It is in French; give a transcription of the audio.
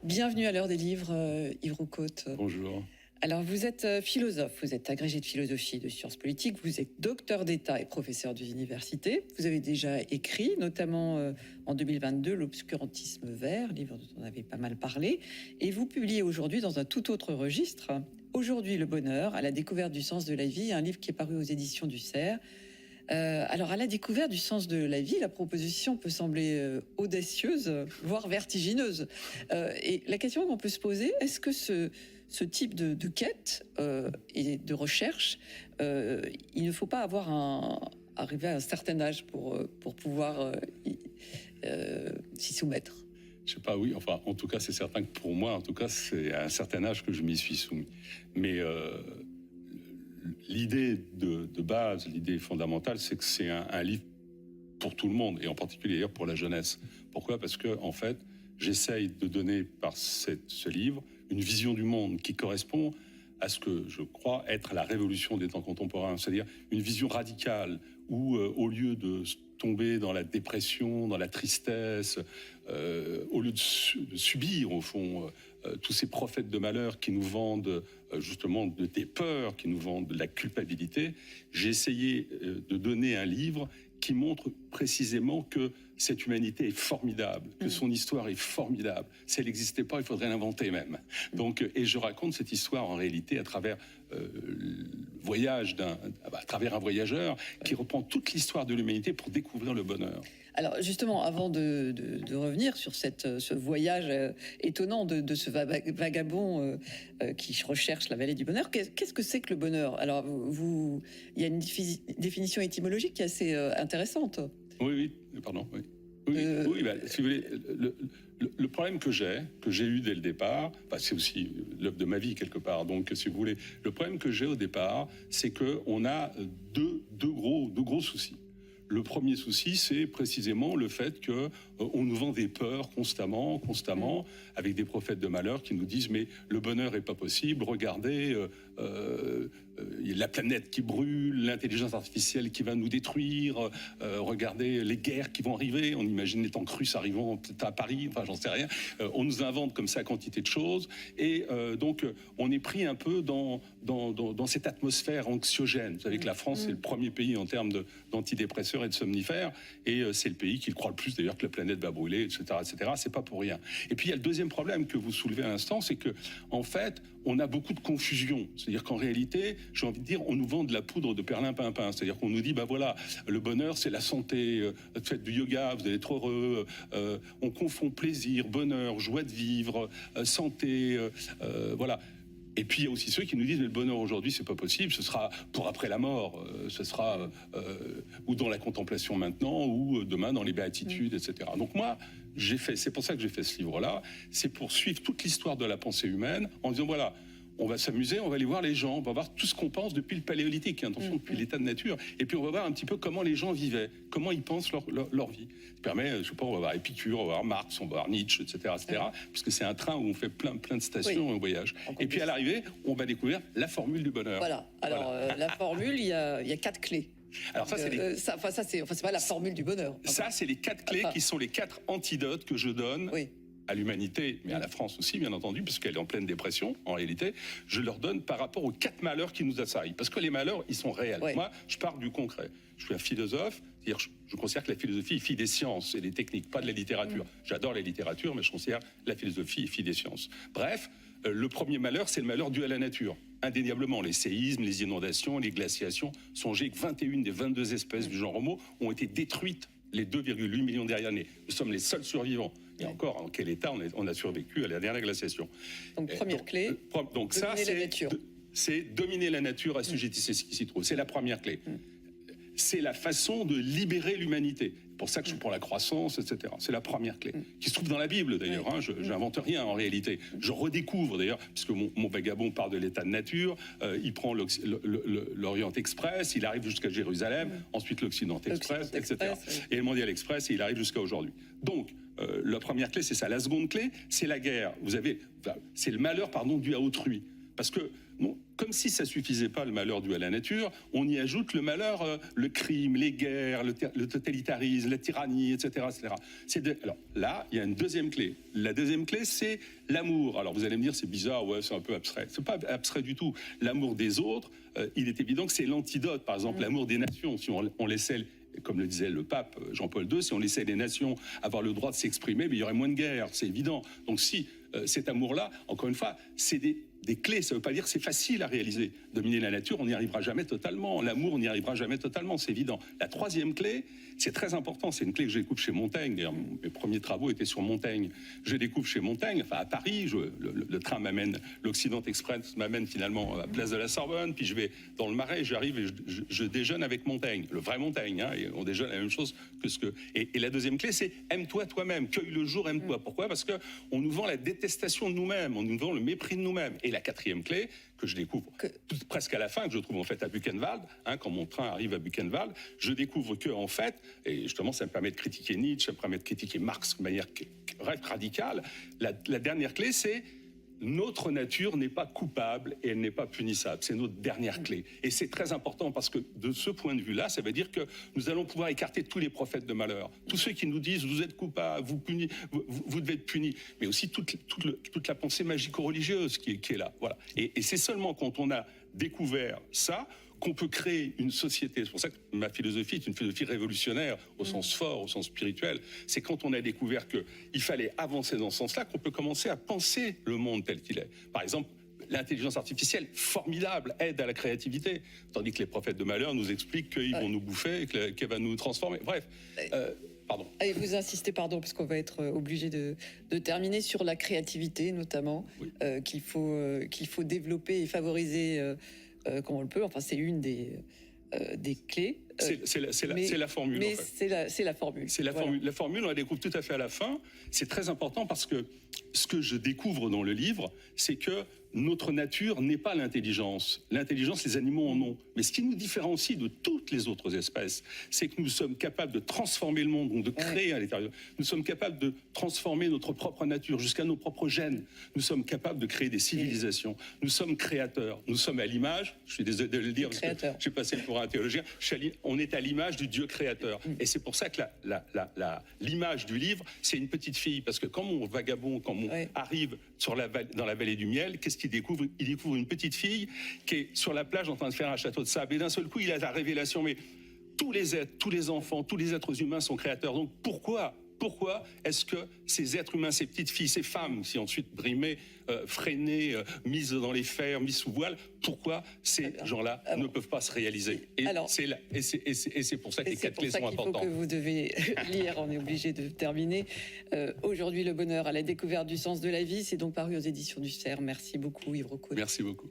Bienvenue à l'heure des livres, Yves Roucaute. Bonjour. Alors, vous êtes philosophe, vous êtes agrégé de philosophie et de sciences politiques, vous êtes docteur d'État et professeur d'université. Vous avez déjà écrit, notamment en 2022, L'obscurantisme vert, livre dont on avait pas mal parlé. Et vous publiez aujourd'hui dans un tout autre registre, Aujourd'hui le bonheur, à la découverte du sens de la vie, un livre qui est paru aux éditions du Cerf. Alors, à la découverte du sens de la vie, la proposition peut sembler audacieuse, voire vertigineuse. Et la question qu'on peut se poser, est-ce que ce type de quête et de recherche, il ne faut pas arriver à un certain âge pour pouvoir s'y soumettre? Je sais pas, oui. Enfin, en tout cas, c'est certain que pour moi, en tout cas, c'est à un certain âge que je m'y suis soumis. Mais l'idée de base, l'idée fondamentale, c'est que c'est un livre pour tout le monde, et en particulier d'ailleurs pour la jeunesse. Pourquoi ? Parce que, en fait, j'essaye de donner par ce livre une vision du monde qui correspond à ce que je crois être la révolution des temps contemporains, c'est-à-dire une vision radicale où, au lieu de tomber dans la dépression, dans la tristesse, au lieu de subir, au fond, tous ces prophètes de malheur qui nous vendent justement des peurs, qui nous vendent de la culpabilité, j'ai essayé de donner un livre qui montre précisément que cette humanité est formidable, que son histoire est formidable. Si elle n'existait pas, il faudrait l'inventer même. Donc, et je raconte cette histoire en réalité à travers le voyage à travers un voyageur qui reprend toute l'histoire de l'humanité pour découvrir le bonheur. Alors justement, avant de revenir sur ce voyage étonnant de ce vagabond qui recherche la vallée du bonheur, qu'est-ce que c'est que le bonheur? Alors il y a une définition étymologique qui est assez intéressante. Oui, pardon, oui. Oui, si vous voulez, le problème que j'ai eu dès le départ, c'est aussi l'œuvre de ma vie quelque part. Donc, si vous voulez, le problème que j'ai au départ, c'est qu'on a deux gros soucis. Le premier souci, c'est précisément le fait que on nous vend des peurs constamment, avec des prophètes de malheur qui nous disent mais le bonheur est pas possible. Regardez, la planète qui brûle, l'intelligence artificielle qui va nous détruire. Regardez les guerres qui vont arriver. On imagine les tanks russes arrivant à Paris. Enfin, j'en sais rien. On nous invente comme ça quantité de choses et donc on est pris un peu dans cette atmosphère anxiogène. Vous savez que la France est le premier pays en termes d'antidépresseurs et de somnifères, et c'est le pays qui le croit le plus d'ailleurs que la planète va brûler, etc., etc. C'est pas pour rien. Et puis il y a le deuxième problème que vous soulevez à l'instant, c'est que en fait, on a beaucoup de confusion. C'est-à-dire qu'en réalité, j'ai envie de dire, on nous vend de la poudre de perlimpinpin. C'est-à-dire qu'on nous dit, voilà, le bonheur, c'est la santé. Faites du yoga, vous allez être heureux. On confond plaisir, bonheur, joie de vivre, santé, voilà. Et puis il y a aussi ceux qui nous disent mais le bonheur aujourd'hui c'est pas possible, ce sera pour après la mort, ce sera ou dans la contemplation maintenant ou demain dans les béatitudes, etc. Donc moi c'est pour ça que j'ai fait ce livre-là, c'est pour suivre toute l'histoire de la pensée humaine en disant voilà. On va s'amuser, on va aller voir les gens, on va voir tout ce qu'on pense depuis le paléolithique, attention, depuis l'état de nature. Et puis on va voir un petit peu comment les gens vivaient, comment ils pensent leur vie. Ça permet, je sais pas, on va voir Épicure, on va voir Marx, on va voir Nietzsche, etc., parce que c'est un train où on fait plein de stations et on voyage. Et puis à l'arrivée, on va découvrir la formule du bonheur. Voilà. Alors la formule, il y a 4 clés. Alors ça, c'est pas la formule du bonheur. Ça, c'est les 4 clés qui sont les 4 antidotes que je donne. Oui. À l'humanité, mais à la France aussi, bien entendu, puisqu'elle est en pleine dépression, en réalité, je leur donne par rapport aux 4 malheurs qui nous assaillent. Parce que les malheurs, ils sont réels. Oui. Moi, je pars du concret. Je suis un philosophe, c'est-à-dire je considère que la philosophie est fille des sciences et des techniques, pas de la littérature. J'adore la littérature, mais je considère que la philosophie est fille des sciences. Bref, le premier malheur, c'est le malheur dû à la nature. Indéniablement, les séismes, les inondations, les glaciations. Songez que 21 des 22 espèces du genre Homo ont été détruites les 2,8 millions de dernières années. Nous sommes les seuls survivants. Et encore, en quel état on a survécu à la dernière glaciation. Donc, première clé, donc ça, c'est dominer la nature, assujettissez ce qui s'y trouve. C'est la première clé. C'est la façon de libérer l'humanité. C'est pour ça que je suis pour la croissance, etc. C'est la première clé, qui se trouve dans la Bible d'ailleurs. Hein, je n'invente rien en réalité. Je redécouvre d'ailleurs, puisque mon vagabond part de l'état de nature, il prend l'Orient Express, il arrive jusqu'à Jérusalem, ensuite l'Occident Express, etc. Et le Mondial Express, et il arrive jusqu'à aujourd'hui. Donc, la première clé, c'est ça. La seconde clé, c'est la guerre. C'est le malheur, dû à autrui. Parce que bon, comme si ça suffisait pas le malheur dû à la nature, on y ajoute le malheur, le crime, les guerres, le totalitarisme, la tyrannie, etc. etc. Alors là, il y a une deuxième clé. La deuxième clé, c'est l'amour. Alors vous allez me dire, c'est bizarre, ouais, c'est un peu abstrait. C'est pas abstrait du tout. L'amour des autres, il est évident que c'est l'antidote. Par exemple, l'amour des nations. Si on laissait, comme le disait le pape Jean-Paul II, si on laissait les nations avoir le droit de s'exprimer, mais il y aurait moins de guerre, c'est évident. Donc si cet amour-là, encore une fois, c'est des clés, ça ne veut pas dire que c'est facile à réaliser. Dominer la nature, on n'y arrivera jamais totalement. L'amour, on n'y arrivera jamais totalement, c'est évident. La troisième clé, c'est très important, c'est une clé que je découvre chez Montaigne. D'ailleurs, mes premiers travaux étaient sur Montaigne. Je découvre chez Montaigne, enfin à Paris, le train m'amène, l'Occident Express m'amène finalement à Place de la Sorbonne, puis je vais dans le Marais, j'arrive et je déjeune avec Montaigne, le vrai Montaigne, hein, et on déjeune la même chose que ce que... Et la deuxième clé, c'est aime-toi toi-même, cueille le jour, aime-toi. Pourquoi? Parce qu'on nous vend la détestation de nous-mêmes, on nous vend le mépris de nous-mêmes. Et la quatrième clé, que je découvre presque à la fin, que je trouve en fait à Buchenwald, hein, quand mon train arrive à Buchenwald, je découvre que en fait, et justement ça me permet de critiquer Nietzsche, ça me permet de critiquer Marx de manière radicale, la dernière clé c'est notre nature n'est pas coupable et elle n'est pas punissable. C'est notre dernière clé. Et c'est très important parce que de ce point de vue-là, ça veut dire que nous allons pouvoir écarter tous les prophètes de malheur. Tous ceux qui nous disent vous êtes coupable, vous devez être punis. Mais aussi toute la pensée magico-religieuse qui est là. Voilà. Et c'est seulement quand on a découvert ça qu'on peut créer une société. C'est pour ça que ma philosophie est une philosophie révolutionnaire au sens fort, au sens spirituel. C'est quand on a découvert qu'il fallait avancer dans ce sens-là qu'on peut commencer à penser le monde tel qu'il est. Par exemple, l'intelligence artificielle, formidable, aide à la créativité, tandis que les prophètes de malheur nous expliquent qu'ils vont nous bouffer et qu'elle va nous transformer. Bref, pardon. Et vous insistez, pardon, parce qu'on va être obligé de terminer sur la créativité, notamment, oui. qu'il faut développer et favoriser comme on le peut. Enfin, c'est une des clés. C'est la formule. Mais en fait. c'est la formule. C'est la formule. La formule, on la découvre tout à fait à la fin. C'est très important parce que ce que je découvre dans le livre, c'est que notre nature n'est pas l'intelligence. L'intelligence, les animaux en ont. Mais ce qui nous différencie de toutes les autres espèces, c'est que nous sommes capables de transformer le monde, donc de créer à l'intérieur. Nous sommes capables de transformer notre propre nature jusqu'à nos propres gènes. Nous sommes capables de créer des civilisations. Nous sommes créateurs. Nous sommes à l'image, je suis désolé de le dire parce que j'ai passé pour un théologien, on est à l'image du Dieu créateur. Et c'est pour ça que l'image du livre, c'est une petite fille. Parce que quand mon vagabond, quand on arrive dans la vallée du miel, qu'est-ce qu'il découvre? Il découvre une petite fille qui est sur la plage en train de faire un château de sable. Et d'un seul coup, il a la révélation. Mais tous les êtres, tous les enfants, tous les êtres humains sont créateurs. Donc pourquoi est-ce que ces êtres humains, ces petites filles, ces femmes, si ensuite brimées, freinées, mises dans les fers, mises sous voile, pourquoi ces gens-là ne peuvent pas se réaliser? Et c'est pour ça que les quatre clés sont importantes. C'est pour ça qu'il faut que vous devez lire, on est obligé de terminer. Aujourd'hui, le bonheur à la découverte du sens de la vie, c'est donc paru aux éditions du CERF. Merci beaucoup Yves Rocco. Merci beaucoup.